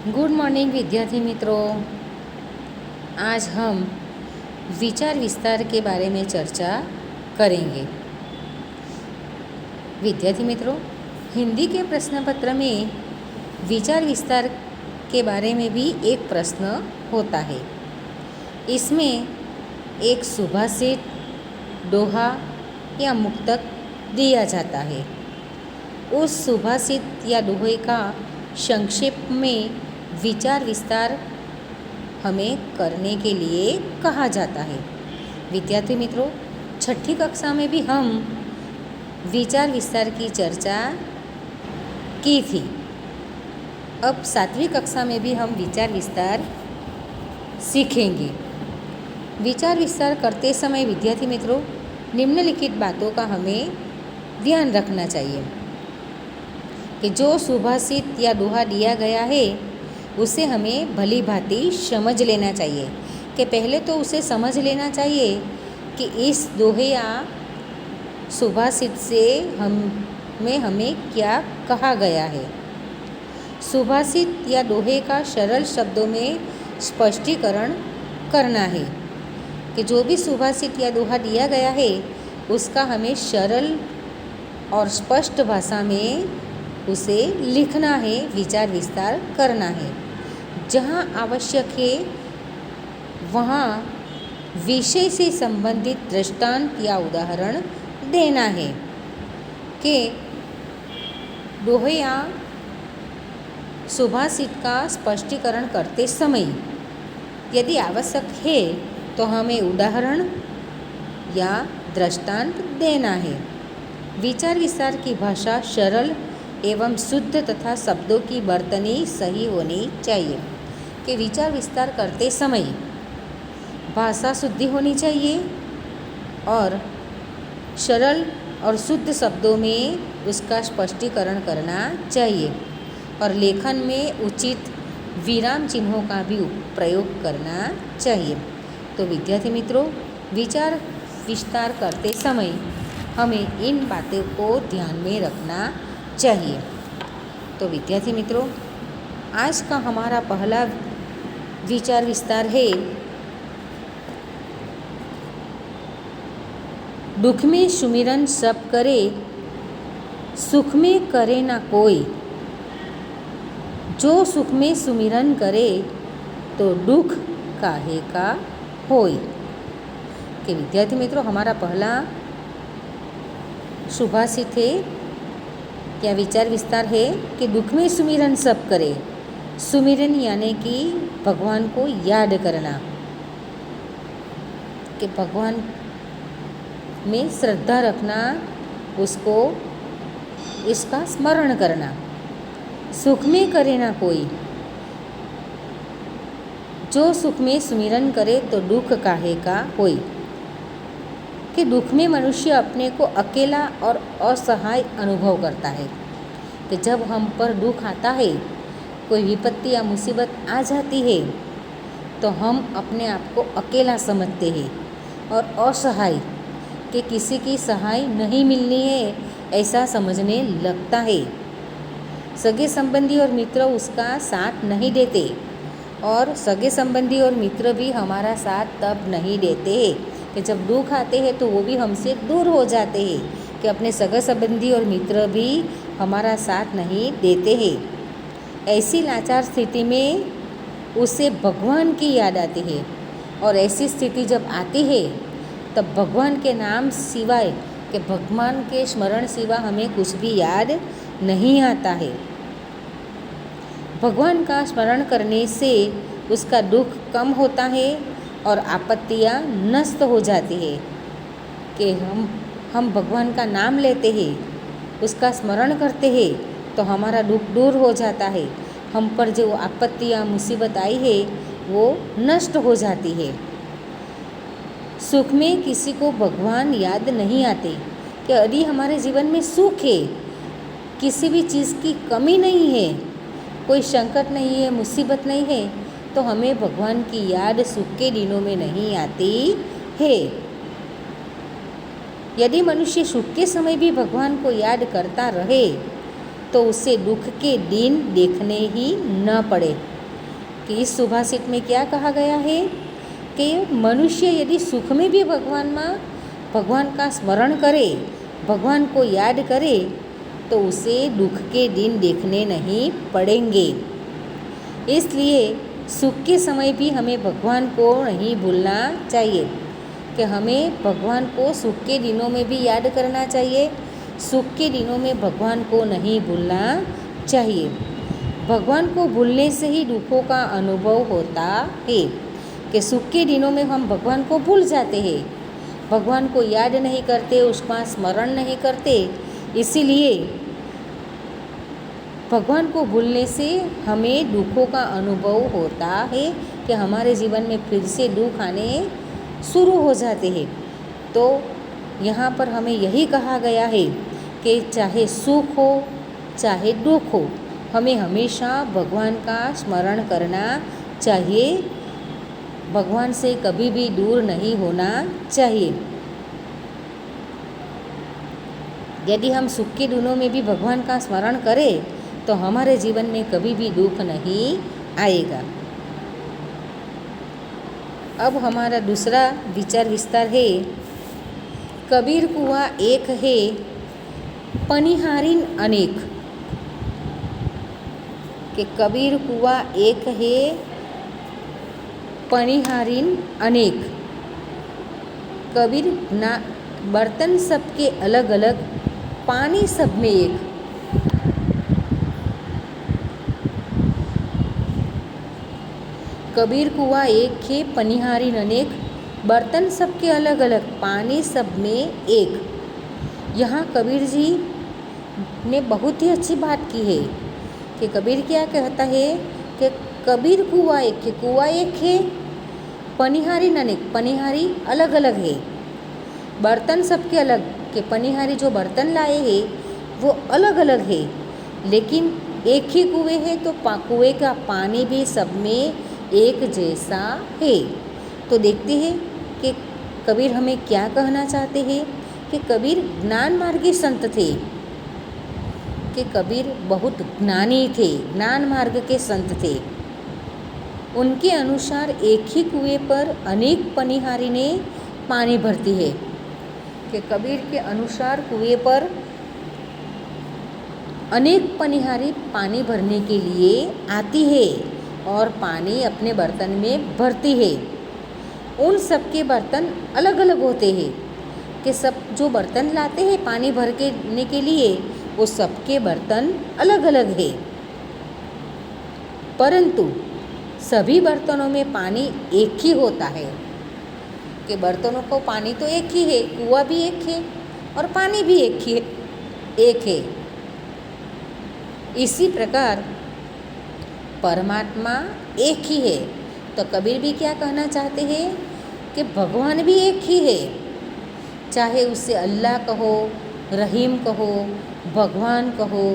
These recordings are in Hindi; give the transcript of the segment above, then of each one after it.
गुड मॉर्निंग विद्यार्थी मित्रों। आज हम विचार विस्तार के बारे में चर्चा करेंगे। विद्यार्थी मित्रों, हिंदी के प्रश्न पत्र में विचार विस्तार के बारे में भी एक प्रश्न होता है। इसमें एक सुभाषित, दोहा या मुक्तक दिया जाता है। उस सुभाषित या दोहे का संक्षेप में विचार विस्तार हमें करने के लिए कहा जाता है। विद्यार्थी मित्रों, छठी कक्षा में भी हम विचार विस्तार की चर्चा की थी। अब 7वीं कक्षा में भी हम विचार विस्तार सीखेंगे। विचार विस्तार करते समय विद्यार्थी मित्रों, निम्नलिखित बातों का हमें ध्यान रखना चाहिए कि जो सुभाषित या दोहा दिया गया है उसे हमें भली भांति समझ लेना चाहिए। कि पहले तो उसे समझ लेना चाहिए कि इस दोहे या सुभाषित से हमें क्या कहा गया है। सुभाषित या दोहे का सरल शब्दों में स्पष्टीकरण करना है कि जो भी सुभाषित या दोहा दिया गया है उसका हमें सरल और स्पष्ट भाषा में उसे लिखना है, विचार विस्तार करना है। जहाँ आवश्यक है वहाँ विषय से संबंधित दृष्टांत या उदाहरण देना है। कि दोहे या सुभाषित का स्पष्टीकरण करते समय यदि आवश्यक है तो हमें उदाहरण या दृष्टांत देना है। विचार विस्तार की भाषा सरल एवं शुद्ध तथा शब्दों की बर्तनी सही होनी चाहिए। कि विचार विस्तार करते समय भाषा शुद्धि होनी चाहिए और सरल और शुद्ध शब्दों में उसका स्पष्टीकरण करना चाहिए और लेखन में उचित विराम चिन्हों का भी प्रयोग करना चाहिए। तो विद्यार्थी मित्रों, विचार विस्तार करते समय हमें इन बातों को ध्यान में रखना चाहिए। तो विद्यार्थी मित्रों, आज का हमारा पहला विचार विस्तार है दुख में सुमिरन सब करे, सुख में करे ना कोई। जो सुख में सुमिरन करे तो दुख काहे का होय। कि विद्यार्थी मित्रों, हमारा पहला सुभाषित है या विचार विस्तार है कि दुख में सुमिरन सब करे। सुमिरन यानी कि भगवान को याद करना, कि भगवान में श्रद्धा रखना, उसको इसका स्मरण करना। सुख में करे ना कोई, जो सुख में सुमिरन करे तो दुख काहे का होय। कि दुख में मनुष्य अपने को अकेला और असहाय अनुभव करता है। कि जब हम पर दुख आता है, कोई विपत्ति या मुसीबत आ जाती है तो हम अपने आप को अकेला समझते हैं और असहाय, कि किसी की सहाय नहीं मिलनी है ऐसा समझने लगता है। सगे संबंधी और मित्र उसका साथ नहीं देते और सगे संबंधी और मित्र भी हमारा साथ तब नहीं देते कि जब दुख आते हैं तो वो भी हमसे दूर हो जाते हैं। कि अपने सगे संबंधी और मित्र भी हमारा साथ नहीं देते हैं। ऐसी लाचार स्थिति में उसे भगवान की याद आती है और ऐसी स्थिति जब आती है तब भगवान के नाम सिवाय, कि भगवान के स्मरण सिवा हमें कुछ भी याद नहीं आता है। भगवान का स्मरण करने से उसका दुख कम होता है और आपत्तियाँ नष्ट हो जाती है। कि हम भगवान का नाम लेते हैं, उसका स्मरण करते हैं तो हमारा दुख दूर हो जाता है। हम पर जो आपत्ति या मुसीबत आई है वो नष्ट हो जाती है। सुख में किसी को भगवान याद नहीं आते। कि यदि हमारे जीवन में सुख है, किसी भी चीज़ की कमी नहीं है, कोई संकट नहीं है, मुसीबत नहीं है, तो हमें भगवान की याद सुख के दिनों में नहीं आती है। यदि मनुष्य सुख के समय भी भगवान को याद करता रहे तो उसे दुख के दिन देखने ही न पड़े। कि इस सुभाषित में क्या कहा गया है कि मनुष्य यदि सुख में भी भगवान का स्मरण करे, भगवान को याद करे, तो उसे दुख के दिन देखने नहीं पड़ेंगे। इसलिए सुख के समय भी हमें भगवान को नहीं भूलना चाहिए, कि हमें भगवान को सुख के दिनों में भी याद करना चाहिए, सुख के दिनों में भगवान को नहीं भूलना चाहिए। भगवान को भूलने से ही दुखों का अनुभव होता है, कि सुख के दिनों में हम भगवान को भूल जाते हैं, भगवान को याद नहीं करते, उसका स्मरण नहीं करते। इसीलिए भगवान को भूलने से हमें दुखों का अनुभव होता है, कि हमारे जीवन में फिर से दुख आने शुरू हो जाते हैं। तो यहाँ पर हमें यही कहा गया है कि चाहे सुख हो चाहे दुख हो, हमें हमेशा भगवान का स्मरण करना चाहिए, भगवान से कभी भी दूर नहीं होना चाहिए। यदि हम सुख के दिनों में भी भगवान का स्मरण करें तो हमारे जीवन में कभी भी दुख नहीं आएगा। अब हमारा दूसरा विचार विस्तार है, कबीर कुआं एक है पनिहारीन अनेक। कि कबीर कुआं एक है पनिहारीन अनेक। कबीर ना बर्तन सबके अलग अलग, पानी सब में एक। कबीर कुआं एक है पनिहारीन अनेक, बर्तन सबके अलग अलग, पानी सब में एक। यहाँ कबीर जी ने बहुत ही अच्छी बात की है, कि कबीर क्या कहता है कि कबीर कुआं एक है, कुआं एक है, पनिहारीन अनेक, पनिहारी अलग अलग है, बर्तन सबके अलग, के पनिहारी जो बर्तन लाए हैं वो अलग अलग है, लेकिन एक ही कुएं है तो कुएं का पानी भी सब में एक जैसा है। तो देखते हैं कि कबीर हमें क्या कहना चाहते हैं, कि कबीर ज्ञान मार्गी संत थे, कि कबीर बहुत ज्ञानी थे, ज्ञान मार्ग के संत थे। उनके अनुसार एक ही कुएं पर अनेक पनिहारी ने पानी भरती है। कि कबीर के अनुसार कुएं पर अनेक पनिहारी पानी भरने के लिए आती है और पानी अपने बर्तन में भरती है। उन सब के बर्तन अलग अलग होते हैं, कि सब जो बर्तन लाते हैं पानी भरने के लिए वो सबके बर्तन अलग अलग है, परंतु सभी बर्तनों में पानी एक ही होता है। कि बर्तनों को पानी तो एक ही है, कुआं भी एक है और पानी भी एक है। इसी प्रकार परमात्मा एक ही है। तो कबीर भी क्या कहना चाहते हैं कि भगवान भी एक ही है, चाहे उसे अल्लाह कहो, रहीम कहो, भगवान कहो,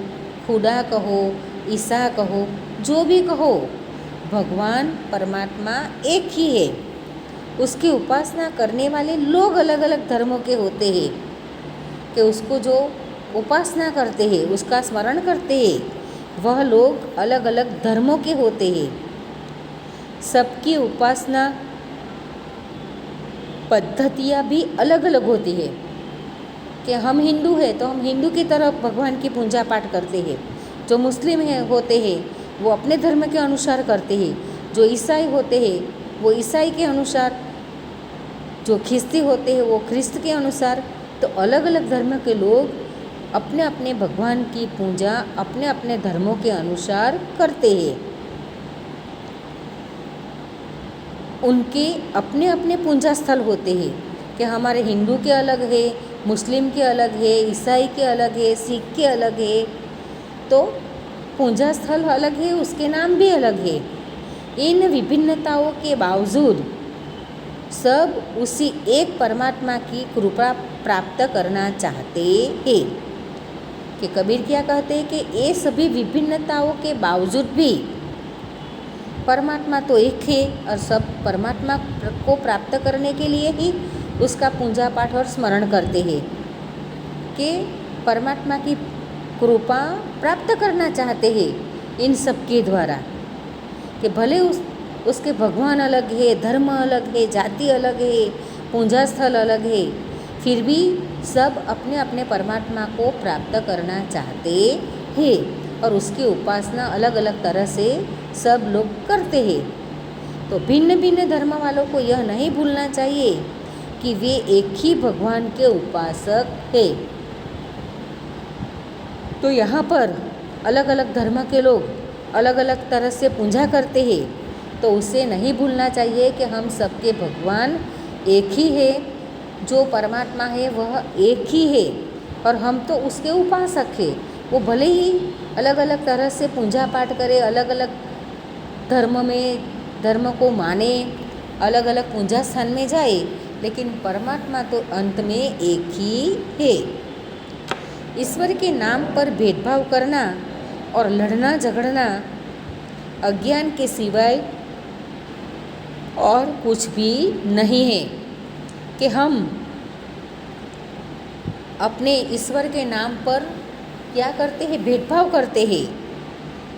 खुदा कहो, ईसा कहो, जो भी कहो, भगवान परमात्मा एक ही है। उसकी उपासना करने वाले लोग अलग अलग धर्मों के होते हैं, कि उसको जो उपासना करते हैं, उसका स्मरण करते हैं, वह लोग अलग अलग धर्मों के होते हैं। सबकी उपासना पद्धतियाँ भी अलग अलग होती है। कि हम हिंदू हैं तो हम हिंदू की तरफ भगवान की पूजा पाठ करते हैं, जो मुस्लिम होते हैं वो अपने धर्म के अनुसार करते हैं, जो ईसाई होते हैं वो ईसाई के अनुसार, जो ख्रिस्ती होते हैं वो ख्रिस्त के अनुसार। तो अलग अलग धर्म के लोग अपने अपने भगवान की पूजा अपने अपने धर्मों के अनुसार करते हैं। उनके अपने अपने पूजा स्थल होते हैं, कि हमारे हिंदू के अलग है, मुस्लिम के अलग है, ईसाई के अलग है, सिख के अलग है। तो पूजा स्थल अलग है, उसके नाम भी अलग है। इन विभिन्नताओं के बावजूद सब उसी एक परमात्मा की कृपा प्राप्त करना चाहते हैं। कि कबीर क्या कहते हैं कि ये सभी विभिन्नताओं के बावजूद भी परमात्मा तो एक है, और सब परमात्मा को प्राप्त करने के लिए ही उसका पूजा पाठ और स्मरण करते हैं। कि परमात्मा की कृपा प्राप्त करना चाहते हैं इन सब के द्वारा, कि भले उसके भगवान अलग है, धर्म अलग है, जाति अलग है, पूजा स्थल अलग है, फिर भी सब अपने अपने परमात्मा को प्राप्त करना चाहते हैं और उसकी उपासना अलग अलग तरह से सब लोग करते हैं। तो भिन्न भिन्न धर्म वालों को यह नहीं भूलना चाहिए कि वे एक ही भगवान के उपासक हैं। तो यहाँ पर अलग अलग धर्म के लोग अलग अलग तरह से पूजा करते हैं, तो उसे नहीं भूलना चाहिए कि हम सबके भगवान एक ही है, जो परमात्मा है वह एक ही है और हम तो उसके उपासक हैं। वो भले ही अलग अलग तरह से पूजा पाठ करे, अलग अलग धर्म को माने, अलग अलग पूजा स्थान में जाए, लेकिन परमात्मा तो अंत में एक ही है। ईश्वर के नाम पर भेदभाव करना और लड़ना झगड़ना अज्ञान के सिवाय और कुछ भी नहीं है, कि हम अपने ईश्वर के नाम पर क्या करते हैं, भेदभाव करते हैं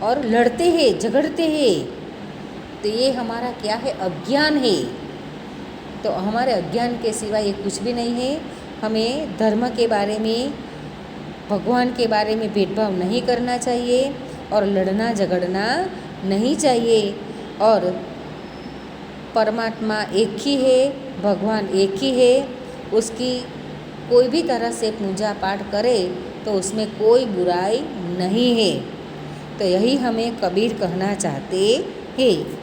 और लड़ते हैं, झगड़ते हैं। तो ये हमारा क्या है, अज्ञान है। तो हमारे अज्ञान के सिवाय ये कुछ भी नहीं है। हमें धर्म के बारे में, भगवान के बारे में भेदभाव नहीं करना चाहिए और लड़ना झगड़ना नहीं चाहिए। और परमात्मा एक ही है, भगवान एक ही है, उसकी कोई भी तरह से पूजा पाठ करे तो उसमें कोई बुराई नहीं है। तो यही हमें कबीर कहना चाहते हैं।